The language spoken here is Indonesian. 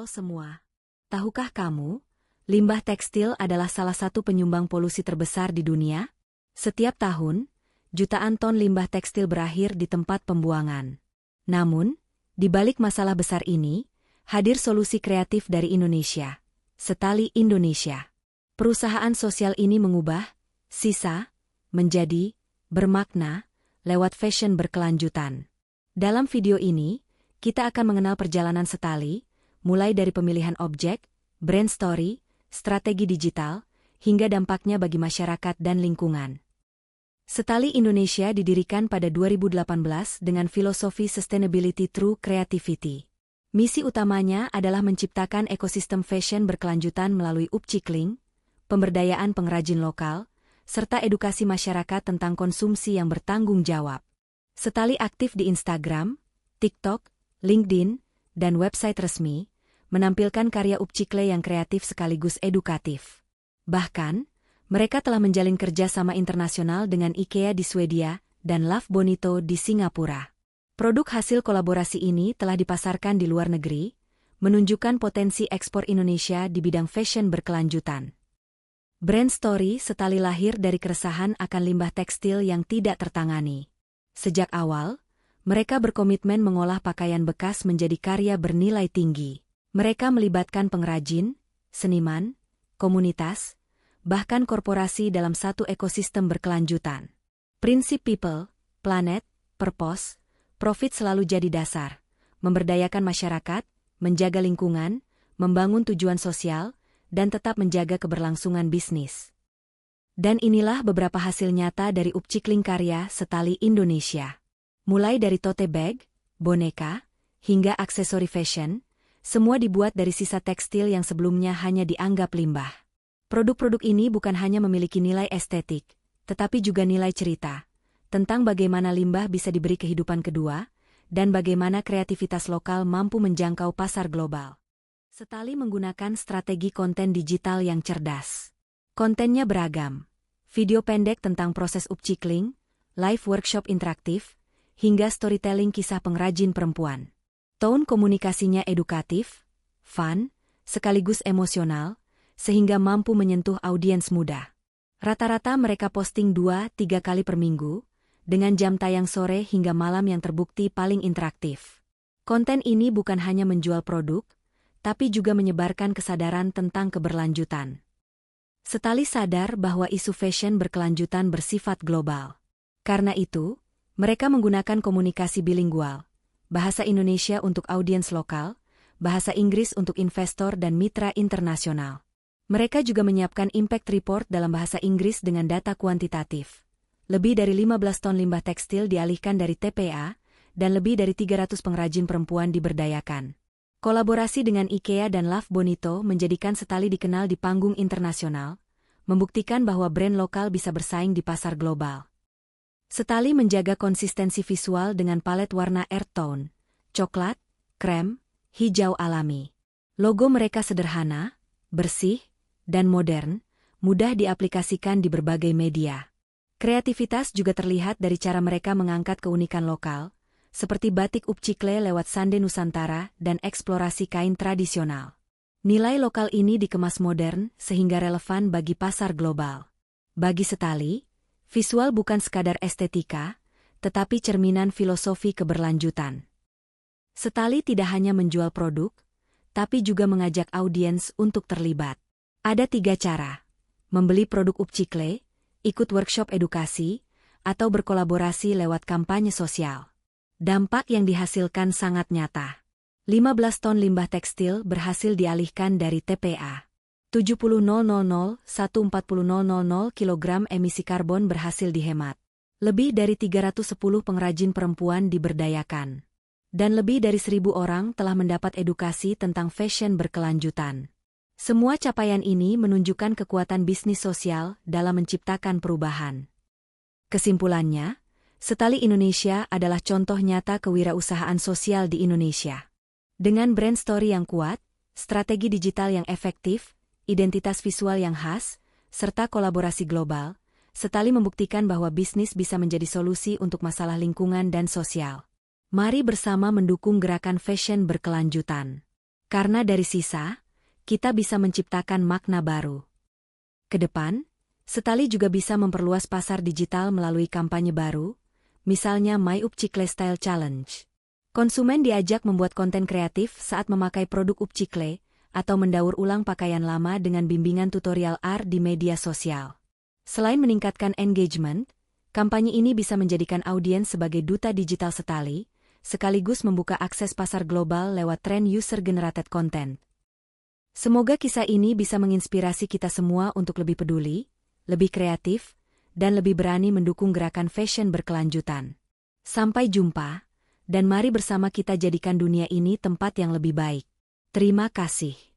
Halo semua. Tahukah kamu, limbah tekstil adalah salah satu penyumbang polusi terbesar di dunia? Setiap tahun, jutaan ton limbah tekstil berakhir di tempat pembuangan. Namun, di balik masalah besar ini, hadir solusi kreatif dari Indonesia, Setali Indonesia. Perusahaan sosial ini mengubah sisa menjadi bermakna lewat fashion berkelanjutan. Dalam video ini, kita akan mengenal perjalanan Setali, mulai dari pemilihan objek, brand story, strategi digital, hingga dampaknya bagi masyarakat dan lingkungan. Setali Indonesia didirikan pada 2018 dengan filosofi Sustainability Through Creativity. Misi utamanya adalah menciptakan ekosistem fashion berkelanjutan melalui upcycling, pemberdayaan pengrajin lokal, serta edukasi masyarakat tentang konsumsi yang bertanggung jawab. Setali aktif di Instagram, TikTok, LinkedIn, dan website resmi, menampilkan karya upcycle yang kreatif sekaligus edukatif. Bahkan, mereka telah menjalin kerjasama internasional dengan IKEA di Swedia dan Love Bonito di Singapura. Produk hasil kolaborasi ini telah dipasarkan di luar negeri, menunjukkan potensi ekspor Indonesia di bidang fashion berkelanjutan. Brand story Setali lahir dari keresahan akan limbah tekstil yang tidak tertangani. Sejak awal, mereka berkomitmen mengolah pakaian bekas menjadi karya bernilai tinggi. Mereka melibatkan pengrajin, seniman, komunitas, bahkan korporasi dalam satu ekosistem berkelanjutan. Prinsip people, planet, purpose, profit selalu jadi dasar, memberdayakan masyarakat, menjaga lingkungan, membangun tujuan sosial, dan tetap menjaga keberlangsungan bisnis. Dan inilah beberapa hasil nyata dari upcycling karya Setali Indonesia. Mulai dari tote bag, boneka, hingga aksesori fashion, semua dibuat dari sisa tekstil yang sebelumnya hanya dianggap limbah. Produk-produk ini bukan hanya memiliki nilai estetik, tetapi juga nilai cerita, tentang bagaimana limbah bisa diberi kehidupan kedua, dan bagaimana kreativitas lokal mampu menjangkau pasar global. Setali menggunakan strategi konten digital yang cerdas. Kontennya beragam, video pendek tentang proses upcycling, live workshop interaktif, hingga storytelling kisah pengrajin perempuan. Tone komunikasinya edukatif, fun, sekaligus emosional, sehingga mampu menyentuh audiens muda. Rata-rata mereka posting 2-3 kali per minggu, dengan jam tayang sore hingga malam yang terbukti paling interaktif. Konten ini bukan hanya menjual produk, tapi juga menyebarkan kesadaran tentang keberlanjutan. Setali sadar bahwa isu fashion berkelanjutan bersifat global. Karena itu, mereka menggunakan komunikasi bilingual, bahasa Indonesia untuk audiens lokal, bahasa Inggris untuk investor dan mitra internasional. Mereka juga menyiapkan impact report dalam bahasa Inggris dengan data kuantitatif. Lebih dari 15 ton limbah tekstil dialihkan dari TPA, dan lebih dari 300 pengrajin perempuan diberdayakan. Kolaborasi dengan IKEA dan Love Bonito menjadikan Setali dikenal di panggung internasional, membuktikan bahwa brand lokal bisa bersaing di pasar global. Setali menjaga konsistensi visual dengan palet warna earth tone, coklat, krem, hijau alami. Logo mereka sederhana, bersih, dan modern, mudah diaplikasikan di berbagai media. Kreativitas juga terlihat dari cara mereka mengangkat keunikan lokal, seperti batik upcycle lewat Sande Nusantara dan eksplorasi kain tradisional. Nilai lokal ini dikemas modern sehingga relevan bagi pasar global. Bagi Setali, visual bukan sekadar estetika, tetapi cerminan filosofi keberlanjutan. Setali tidak hanya menjual produk, tapi juga mengajak audiens untuk terlibat. Ada 3 cara: membeli produk upcycle, ikut workshop edukasi, atau berkolaborasi lewat kampanye sosial. Dampak yang dihasilkan sangat nyata. 15 ton limbah tekstil berhasil dialihkan dari TPA. 70.000 kg emisi karbon berhasil dihemat. Lebih dari 310 pengrajin perempuan diberdayakan. Dan lebih dari 1.000 orang telah mendapat edukasi tentang fashion berkelanjutan. Semua capaian ini menunjukkan kekuatan bisnis sosial dalam menciptakan perubahan. Kesimpulannya, Setali Indonesia adalah contoh nyata kewirausahaan sosial di Indonesia. Dengan brand story yang kuat, strategi digital yang efektif, identitas visual yang khas, serta kolaborasi global, Setali membuktikan bahwa bisnis bisa menjadi solusi untuk masalah lingkungan dan sosial. Mari bersama mendukung gerakan fashion berkelanjutan. Karena dari sisa, kita bisa menciptakan makna baru. Kedepan, Setali juga bisa memperluas pasar digital melalui kampanye baru, misalnya My Upcycle Style Challenge. Konsumen diajak membuat konten kreatif saat memakai produk upcycle atau mendaur ulang pakaian lama dengan bimbingan tutorial AR di media sosial. Selain meningkatkan engagement, kampanye ini bisa menjadikan audiens sebagai duta digital Setali, sekaligus membuka akses pasar global lewat tren user-generated content. Semoga kisah ini bisa menginspirasi kita semua untuk lebih peduli, lebih kreatif, dan lebih berani mendukung gerakan fashion berkelanjutan. Sampai jumpa, dan mari bersama kita jadikan dunia ini tempat yang lebih baik. Terima kasih.